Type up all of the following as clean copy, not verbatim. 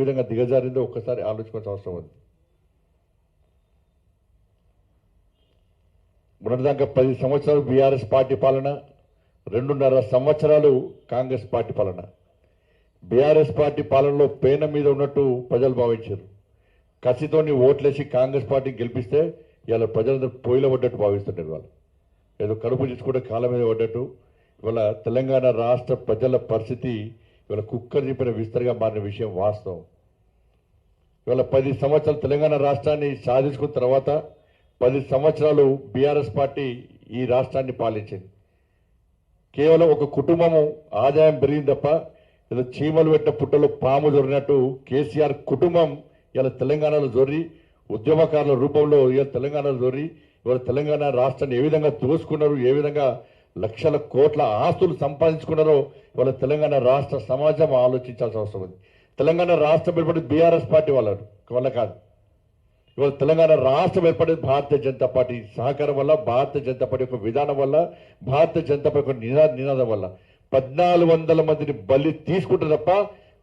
విధంగా దిగజారిందో ఒక్కసారి ఆలోచించాల్సిన అవసరం ఉంది. మొన్నటిదాకా 10 సంవత్సరాలు బీఆర్ఎస్ పార్టీ పాలన, 2.5 సంవత్సరాలు కాంగ్రెస్ పార్టీ పాలన. బీఆర్ఎస్ పార్టీ పాలనలో పేన మీద ఉన్నట్టు ప్రజలు భావించారు. కసితోని ఓట్లేసి కాంగ్రెస్ పార్టీని గెలిపిస్తే ఇవాళ ప్రజలందరూ పొయ్యిలో పడ్డట్టు భావిస్తుంటారు. వాళ్ళు ఏదో కడుపు తీసుకుంటే కాళ్ళ మీద పడ్డట్టు. ఇవాళ తెలంగాణ రాష్ట్ర ప్రజల పరిస్థితి ఇవాళ కుక్కర్ చెప్పిన విస్తరగా మారిన విషయం వాస్తవం. ఇవాళ 10 సంవత్సరాలు తెలంగాణ రాష్ట్రాన్ని సాధించుకున్న తర్వాత 10 సంవత్సరాలు బీఆర్ఎస్ పార్టీ ఈ రాష్ట్రాన్ని పాలించింది. కేవలం ఒక కుటుంబము ఆదాయం పెరిగింది తప్ప ఏదో చీమలు పెట్టిన పుట్టలో పాము జొరినట్టు కేసీఆర్ కుటుంబం ఇలా తెలంగాణలో జొర్రి ఉద్యమకారుల రూపంలో ఇలా తెలంగాణలో జొర్రి ఇవాళ తెలంగాణ రాష్ట్రాన్ని ఏ విధంగా దోసుకున్నారు, ఏ విధంగా లక్షల కోట్ల ఆస్తులు సంపాదించుకున్నారో ఇవాళ తెలంగాణ రాష్ట్ర సమాజం ఆలోచించాల్సిన అవసరం ఉంది. తెలంగాణ రాష్ట్రం ఏర్పడింది బీఆర్ఎస్ పార్టీ వల్ల కాదు. ఇవాళ తెలంగాణ రాష్ట్రం ఏర్పడేది భారతీయ జనతా పార్టీ సహకారం వల్ల, భారతీయ జనతా పార్టీ యొక్క విధానం వల్ల, భారతీయ జనతా పార్టీ యొక్క నినాదం వల్ల. 1400 మందిని బలి తీసుకుంటే తప్ప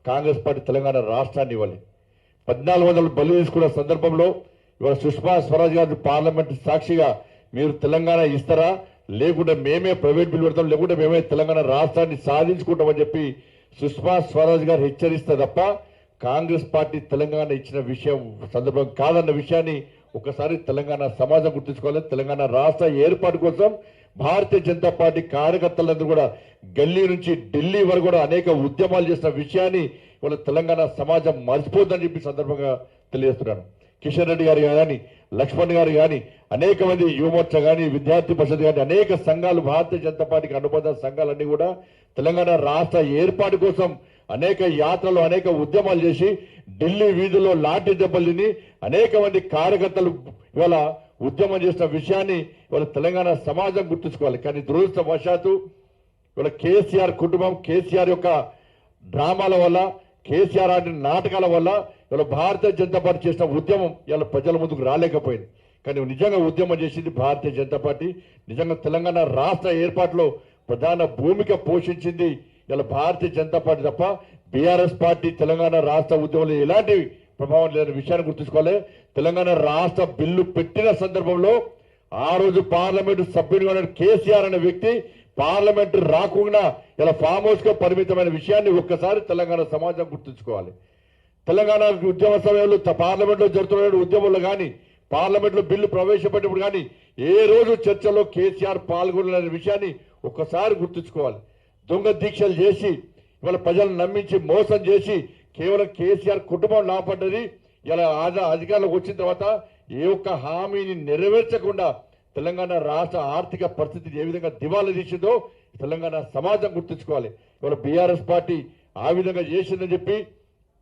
కాంగ్రెస్ పార్టీ తెలంగాణ రాష్ట్రాన్ని ఇవ్వాలి. 1400 బలి తీసుకున్న సందర్భంలో ఇవాళ సుష్మా స్వరాజ్ గారు పార్లమెంట్ సాక్షిగా మీరు తెలంగాణ ఇస్తారా, లేకుంటే మేమే ప్రైవేట్ బిల్ పెడతాం, లేకుంటే మేమే తెలంగాణ రాష్ట్రాన్ని సాధించుకుంటామని చెప్పి సుష్మా స్వరాజ్ గారు హెచ్చరిస్తే తప్ప కాంగ్రెస్ పార్టీ తెలంగాణ ఇచ్చిన విషయం సందర్భం కాదన్న విషయాన్ని ఒకసారి తెలంగాణ సమాజం గుర్తుంచుకోవాలి. తెలంగాణ రాష్ట్ర ఏర్పాటు కోసం భారతీయ జనతా పార్టీ కార్యకర్తలందరూ కూడా గల్లీ నుంచి ఢిల్లీ వరకు కూడా అనేక ఉద్యమాలు చేసిన విషయాన్ని ఇవాళ తెలంగాణ సమాజం మర్చిపోద్దని చెప్పి సందర్భంగా తెలియజేస్తున్నాను. కిషన్ రెడ్డి గారు కానీ, లక్ష్మణ్ గారు కానీ, అనేక మంది యువమోర్చా కానీ, విద్యార్థి పరిషత్ కానీ, అనేక సంఘాలు, భారతీయ జనతా పార్టీకి అనుబంధ సంఘాలన్నీ కూడా తెలంగాణ రాష్ట్ర ఏర్పాటు కోసం అనేక యాత్రలు, అనేక ఉద్యమాలు చేసి ఢిల్లీ వీధుల్లో లాఠీ దెబ్బలు తిని అనేక మంది కార్యకర్తలు ఇవాళ ఉద్యమం చేసిన విషయాన్ని ఇవాళ తెలంగాణ సమాజం గుర్తుంచుకోవాలి. కానీ దురదృష్టవశాత్తు ఇవాళ కేసీఆర్ కుటుంబం, కేసీఆర్ యొక్క డ్రామాల వల్ల, కేసీఆర్ ఆడిన నాటకాల వల్ల ఇవాళ భారతీయ జనతా పార్టీ చేసిన ఉద్యమం ఇవాళ ప్రజల ముందుకు రాలేకపోయింది. కానీ నిజంగా ఉద్యమం చేసింది భారతీయ జనతా పార్టీ. నిజంగా తెలంగాణ రాష్ట్ర ఏర్పాటులో ప్రధాన భూమిక పోషించింది ఇలా భారతీయ జనతా పార్టీ తప్ప బీఆర్ఎస్ పార్టీ తెలంగాణ రాష్ట్ర ఉద్యమంలో ఎలాంటి ప్రభావం లేని విషయాన్ని గుర్తుంచుకోవాలి. తెలంగాణ రాష్ట్ర బిల్లు పెట్టిన సందర్భంలో ఆ రోజు పార్లమెంటు సభ్యునిగా ఉన్న కేసీఆర్ అనే వ్యక్తి పార్లమెంటు రాకుండా ఇలా ఫామ్ హౌస్ గా పరిమితమైన విషయాన్ని ఒక్కసారి తెలంగాణ సమాజం గుర్తుంచుకోవాలి. తెలంగాణ ఉద్యమ సమయంలో పార్లమెంట్ లో జరుగుతున్న ఉద్యమంలో కానీ, పార్లమెంట్ లో బిల్లు ప్రవేశపెట్టినప్పుడు కానీ ఏ రోజు చర్చలో కేసీఆర్ పాల్గొనలేని విషయాన్ని ఒక్కసారి గుర్తుంచుకోవాలి. దొంగ దీక్షలు చేసి ఇవాళ ప్రజలను నమ్మించి మోసం చేసి కేవలం కేసీఆర్ కుటుంబం లాభపడ్డది. ఇలా అధికారంలోకి వచ్చిన తర్వాత ఏ ఒక్క హామీని నెరవేర్చకుండా తెలంగాణ రాష్ట్ర ఆర్థిక పరిస్థితి ఏ విధంగా దివాలా తీసిందో తెలంగాణ సమాజం గుర్తుంచుకోవాలి. ఇవాళ బీఆర్ఎస్ పార్టీ ఆ విధంగా చేసిందని చెప్పి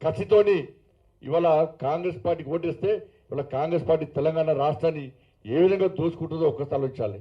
కసితోని ఇవాళ కాంగ్రెస్ పార్టీకి ఓటేస్తే ఇవాళ కాంగ్రెస్ పార్టీ తెలంగాణ రాష్ట్రాన్ని ఏ విధంగా దోచుకుంటుందో ఒక్కసారి ఆలోచించాలి.